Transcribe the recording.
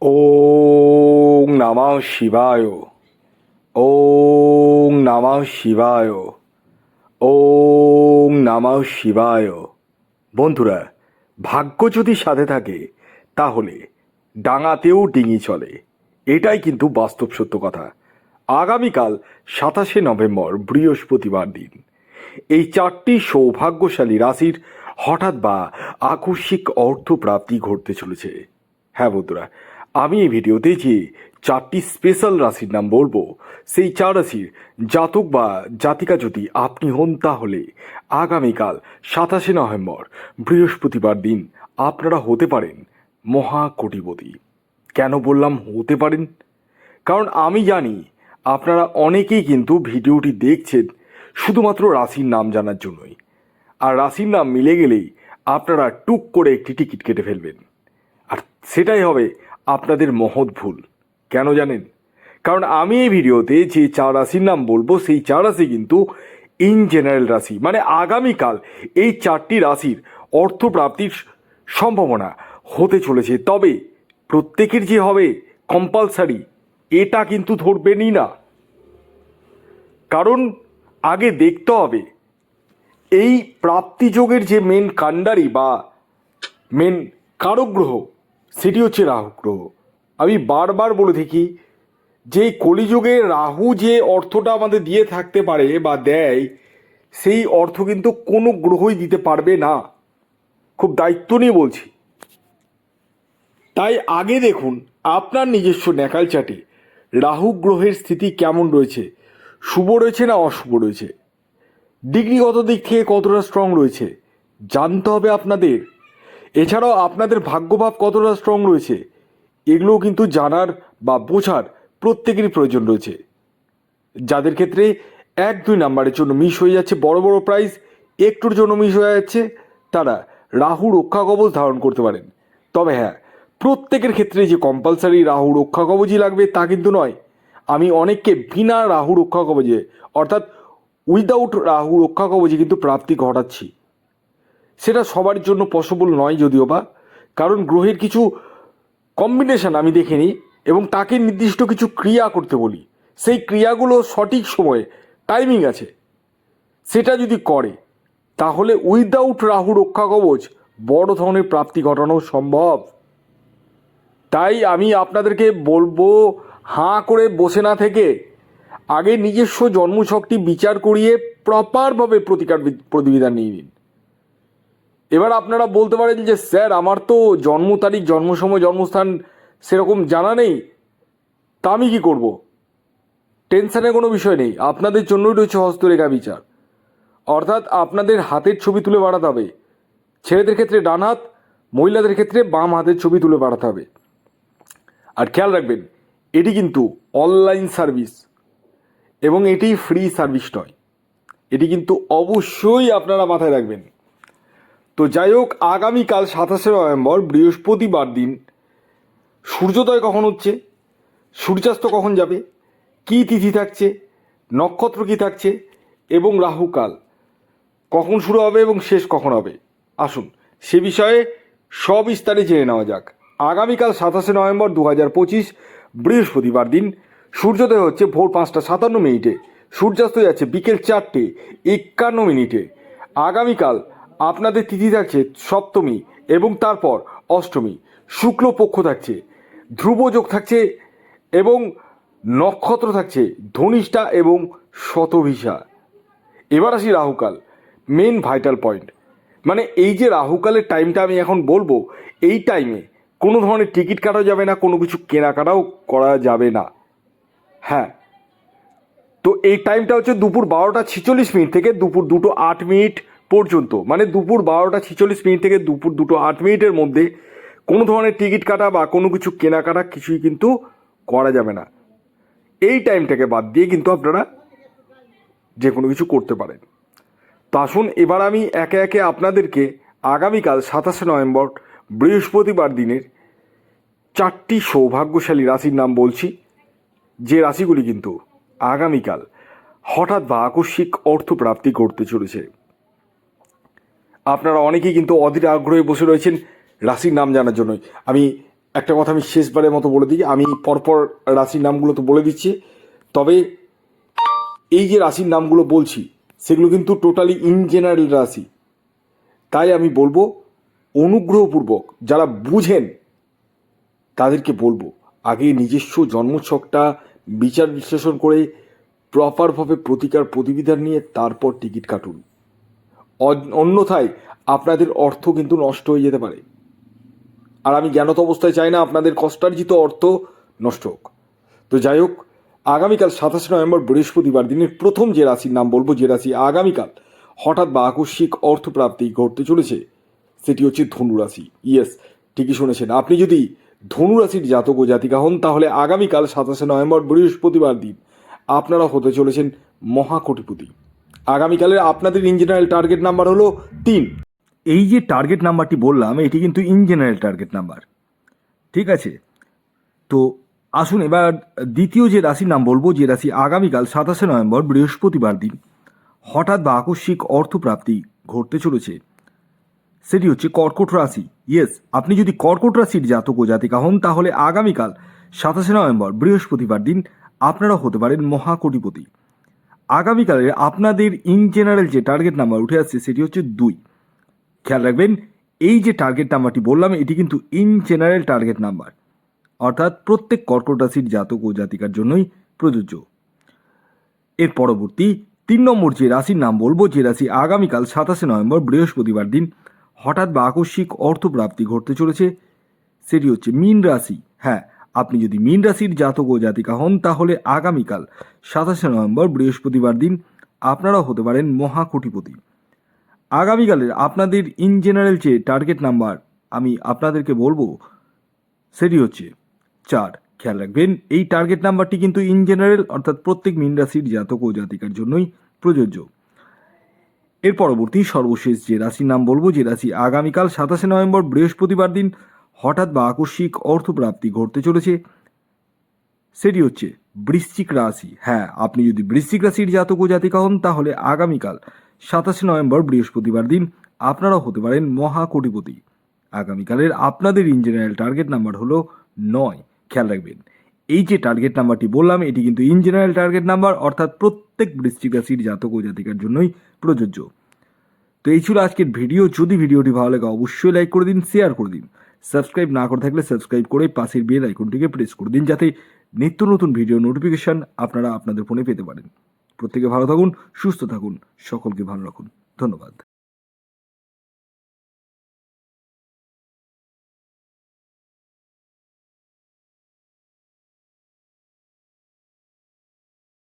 ওং নমঃ শিবায়। ওং নমঃ শিবায়। ওং নমঃ শিবায়। বন্ধুরা, ভাগ্য যদি সাথে থাকে তাহলে ডাঙাতেও ডিঙি চলে, এটাই কিন্তু বাস্তব সত্য কথা। আগামীকাল 27শে নভেম্বর বৃহস্পতিবার দিন এই চারটি সৌভাগ্যশালী রাশির হঠাৎ বা আকস্মিক অর্থপ্রাপ্তি ঘটতে চলেছে। হ্যাঁ বন্ধুরা, আমি এই ভিডিওতে যে চারটি স্পেশাল রাশির নাম বলবো, সেই চার রাশির জাতক বা জাতিকা যদি আপনি হন তাহলে আগামীকাল 27শে নভেম্বর বৃহস্পতিবার দিন আপনারা হতে পারেন মহাকোটিপতি। কেন বললাম হতে পারেন? কারণ আমি জানি আপনারা অনেকেই কিন্তু ভিডিওটি দেখছেন শুধুমাত্র রাশির নাম জানার জন্যই, আর রাশির নাম মিলে গেলেই আপনারা টুক করে একটি টিকিট কেটে ফেলবেন, আর সেটাই হবে আপনাদের মহৎ ভুল। কেন জানেন? কারণ আমি এই ভিডিওতে যে চার রাশির নাম বলবো সেই চার রাশি কিন্তু ইন জেনারেল রাশি, মানে আগামীকাল এই চারটি রাশির অর্থপ্রাপ্তির সম্ভাবনা হতে চলেছে। তবে প্রত্যেকের যে হবে কম্পালসারি এটা কিন্তু ধরবেনই না, কারণ আগে দেখতে হবে এই প্রাপ্তিযোগের যে মেন কাণ্ডারি বা মেন কারক গ্রহ সেটি হচ্ছে রাহু গ্রহ। আমি বারবার বলে থাকি যে কলিযুগে রাহু যে অর্থটা আমাদের দিয়ে থাকতে পারে বা দেয়, সেই অর্থ কিন্তু কোনো গ্রহই দিতে পারবে না। খুব দায়িত্ব নিয়ে বলছি। তাই আগে দেখুন আপনার নিজস্ব ন্যাকাল চাটে রাহু গ্রহের স্থিতি কেমন রয়েছে, শুভ রয়েছে না অশুভ রয়েছে, ডিগ্রিগত দিক থেকে কতটা স্ট্রং রয়েছে জানতে হবে আপনাদের। এছাড়াও আপনাদের ভাগ্যভাব কতটা স্ট্রং রয়েছে এগুলোও কিন্তু জানার বা বোঝার প্রত্যেকেরই প্রয়োজন রয়েছে। যাদের ক্ষেত্রে 1-2 নাম্বারের জন্য মিস হয়ে যাচ্ছে, বড় বড় প্রাইজ একটুর জন্য মিস হয়ে যাচ্ছে, তারা রাহু রক্ষা কবচ ধারণ করতে পারেন। তবে হ্যাঁ, প্রত্যেকের ক্ষেত্রে যে কম্পালসারি রাহু রক্ষা কবচই লাগবে তা কিন্তু নয়। আমি অনেককে বিনা রাহু রক্ষা কবচে, অর্থাৎ উইদাউট রাহু রক্ষা কবচে কিন্তু প্রাপ্তি ঘটাচ্ছি। সেটা সবার জন্য পসিবল নয় যদিও বা, কারণ গ্রহের কিছু কম্বিনেশন আমি দেখে নিই এবং তাকে নির্দিষ্ট কিছু ক্রিয়া করতে বলি। সেই ক্রিয়াগুলো সঠিক সময়ে টাইমিং আছে, সেটা যদি করে তাহলে উইদাউট রাহু রক্ষা কবচ বড় ধরনের প্রাপ্তি ঘটানো সম্ভব। তাই আমি আপনাদেরকে বলবো, হাঁ করে বসে না থেকে আগে নিজস্ব জন্মছকটি বিচার করিয়ে প্রপারভাবে প্রতিবিধান নিয়ে নিন। এবার আপনারা বলতে পারেন যে স্যার আমার তো জন্ম তারিখ, জন্ম সময়, জন্মস্থান সেরকম জানা নেই, তা আমি কী করব? টেনশনের কোনো বিষয় নেই, আপনাদের জন্যই রয়েছে হস্তরেখা বিচার। অর্থাৎ আপনাদের হাতের ছবি তুলে পাঠাতে হবে। ছেলেদের ক্ষেত্রে ডান হাত, মহিলাদের ক্ষেত্রে বাম হাতের ছবি তুলে পাঠাতে হবে। আর খেয়াল রাখবেন এটি কিন্তু অনলাইন সার্ভিস এবং এটি ফ্রি সার্ভিস নয়, এটি কিন্তু অবশ্যই আপনারা মাথায় রাখবেন। তো যাই হোক, আগামীকাল 27শে নভেম্বর বৃহস্পতিবার দিন সূর্যোদয় কখন হচ্ছে, সূর্যাস্ত কখন যাবে, কী তিথি থাকছে, নক্ষত্র কী থাকছে এবং রাহুকাল কখন শুরু হবে এবং শেষ কখন হবে, আসুন সে বিষয়ে সবিস্তারে জেনে নেওয়া যাক। আগামীকাল 27শে নভেম্বর 2025 বৃহস্পতিবার দিন সূর্যোদয় হচ্ছে ভোর 5:57, সূর্যাস্ত যাচ্ছে বিকেল 4:51। আগামীকাল আপনাদের তিথি থাকছে সপ্তমী এবং তারপর অষ্টমী, শুক্লপক্ষ থাকছে, ধ্রুবযোগ থাকছে এবং নক্ষত্র থাকছে ধনিষ্ঠা এবং শতভিষা। এবার আসি রাহুকাল, মেন ভাইটাল পয়েন্ট। মানে এই যে রাহুকালের টাইমটা আমি এখন বলবো, এই টাইমে কোনো ধরনের টিকিট কাটা যাবে না, কোনো কিছু কেনাকাটাও করা যাবে না। হ্যাঁ, তো এই টাইমটা হচ্ছে দুপুর 12:46 থেকে দুপুর 2:08 পর্যন্ত, মানে দুপুর 12:46 থেকে দুপুর 2:08 মধ্যে কোনো ধরনের টিকিট কাটা বা কোনো কিছু কেনাকাটা কিছুই কিন্তু করা যাবে না। এই টাইমটাকে বাদ দিয়ে কিন্তু আপনারা যে কোনো কিছু করতে পারেন। তো আসুন এবার আমি একে একে আপনাদেরকে আগামীকাল 27শে নভেম্বর বৃহস্পতিবার দিনের চারটি সৌভাগ্যশালী রাশির নাম বলছি, যে রাশিগুলি কিন্তু আগামীকাল হঠাৎ বা আকস্মিক অর্থপ্রাপ্তি করতে চলেছে। আপনারা অনেকেই কিন্তু অধীর আগ্রহে বসে রয়েছেন রাশির নাম জানার জন্যই। আমি একটা কথা আমি শেষবারের মতো বলে দিই, আমি পরপর রাশির নামগুলো তো বলে দিচ্ছি, তবে এই যে রাশির নামগুলো বলছি সেগুলো কিন্তু টোটালি ইন জেনারেল রাশি। তাই আমি বলবো অনুগ্রহপূর্বক যারা বুঝেন তাদেরকে বলবো আগে নিজস্ব জন্মছকটা বিচার বিশ্লেষণ করে প্রপারভাবে প্রতিকার প্রতিবিধান নিয়ে তারপর টিকিট কাটুন। অন্যথায় আপনাদের অর্থ কিন্তু নষ্ট হয়ে যেতে পারে। আর আমি জ্ঞানত অবস্থায় চাই না আপনাদের কষ্টার্জিত অর্থ নষ্ট হোক। তো যাই হোক, আগামীকাল 27 নভেম্বর বৃহস্পতিবার দিনের প্রথম যে রাশির নাম বলবো, যে রাশি আগামীকাল হঠাৎ বা আকস্মিক অর্থপ্রাপ্তি ঘটতে চলেছে, সেটি হচ্ছে ধনু রাশি। ইয়েস, ঠিকই শুনেছেন। আপনি যদি ধনু রাশির জাতক ও জাতিকা হন তাহলে আগামীকাল 27 নভেম্বর বৃহস্পতিবার দিন আপনারা হতে চলেছেন মহাকোটিপতি। আগামীকালের আপনাদের ইন জেনারেল টার্গেট নাম্বার হলো 3। এই যে টার্গেট নাম্বারটি বললাম এটি কিন্তু ইন জেনারেল টার্গেট নাম্বার, ঠিক আছে? তো আসুন এবার দ্বিতীয় যে রাশির নাম বলবো, যে রাশি আগামীকাল 27 নভেম্বর বৃহস্পতিবার দিন হঠাৎ বা আকস্মিক অর্থপ্রাপ্তি ঘটতে চলেছে, সেটি হচ্ছে কর্কট রাশি। ইয়েস, আপনি যদি কর্কট রাশির জাতক ও জাতিকা হন তাহলে আগামীকাল 27 নভেম্বর বৃহস্পতিবার দিন আপনারা হতে পারেন মহাকোটিপতি। আগামীকালের আপনাদের ইন জেনারেল যে টার্গেট নাম্বার উঠে আসছে সেটি হচ্ছে 2। খেয়াল রাখবেন, এই যে টার্গেট নাম্বারটি বললাম এটি কিন্তু ইন জেনারেল টার্গেট নাম্বার, অর্থাৎ প্রত্যেক কর্কট রাশির জাতক ও জাতিকার জন্যই প্রযোজ্য। এর পরবর্তী 3 নম্বর যে রাশির নাম বলবো, যে রাশি আগামীকাল 27 নভেম্বর বৃহস্পতিবার দিন হঠাৎ বা আকস্মিক অর্থপ্রাপ্তি ঘটতে চলেছে, সেটি হচ্ছে মীন রাশি। হ্যাঁ, আপনি যদি মীন রাশির জাতক ও জাতিকা হন তাহলে আগামীকাল 27 নভেম্বর বৃহস্পতিবার দিন আপনারা হতে পারেন মহাকোটিপতি। আগামীকালের আপনাদের ইন জেনারেল যে টার্গেট নাম্বার আমি আপনাদেরকে বলবো সেটি হচ্ছে 4। খেয়াল রাখবেন, এই টার্গেট নাম্বারটি কিন্তু ইন জেনারেল, অর্থাৎ প্রত্যেক মীন রাশির জাতক ও জাতিকার জন্যই প্রযোজ্য। এর পরবর্তী সর্বশেষ যে রাশির নাম বলবো, যে রাশি আগামীকাল 27 নভেম্বর বৃহস্পতিবার দিন হঠাৎ বা আকস্মিক অর্থপ্রাপ্তি ঘটতে চলেছে, সেটি হচ্ছে বৃশ্চিক রাশি। হ্যাঁ, আপনি যদি বৃশ্চিক রাশির জাতক ও জাতিকা হন তাহলে আগামীকাল 27 নভেম্বর বৃহস্পতিবার দিন আপনারা হতে পারেন মহাকোটিপতি। আগামীকালের আপনাদের ইন জেনারেল টার্গেট নাম্বার হলো 9। খেয়াল রাখবেন, এই যে টার্গেট নাম্বারটি বললাম এটি কিন্তু ইন জেনারেল টার্গেট নাম্বার, অর্থাৎ প্রত্যেক বৃশ্চিক রাশির জাতক ও জাতিকার জন্যই প্রযোজ্য। তো এই ছিল আজকের ভিডিও। যদি ভিডিওটি ভালো লাগে অবশ্যই লাইক করে দিন, শেয়ার করে দিন। সাবস্ক্রাইব না করে থাকলে সাবস্ক্রাইব করে পাশের বেল আইকনটিকে প্রেস করে দিন, যাতে নিত্য নতুন ভিডিও নোটিফিকেশন আপনারা আপনাদের ফোনে পেতে পারেন। প্রত্যেকে ভালো থাকুন, সুস্থ থাকুন, সকলকে ভালো রাখুন। ধন্যবাদ।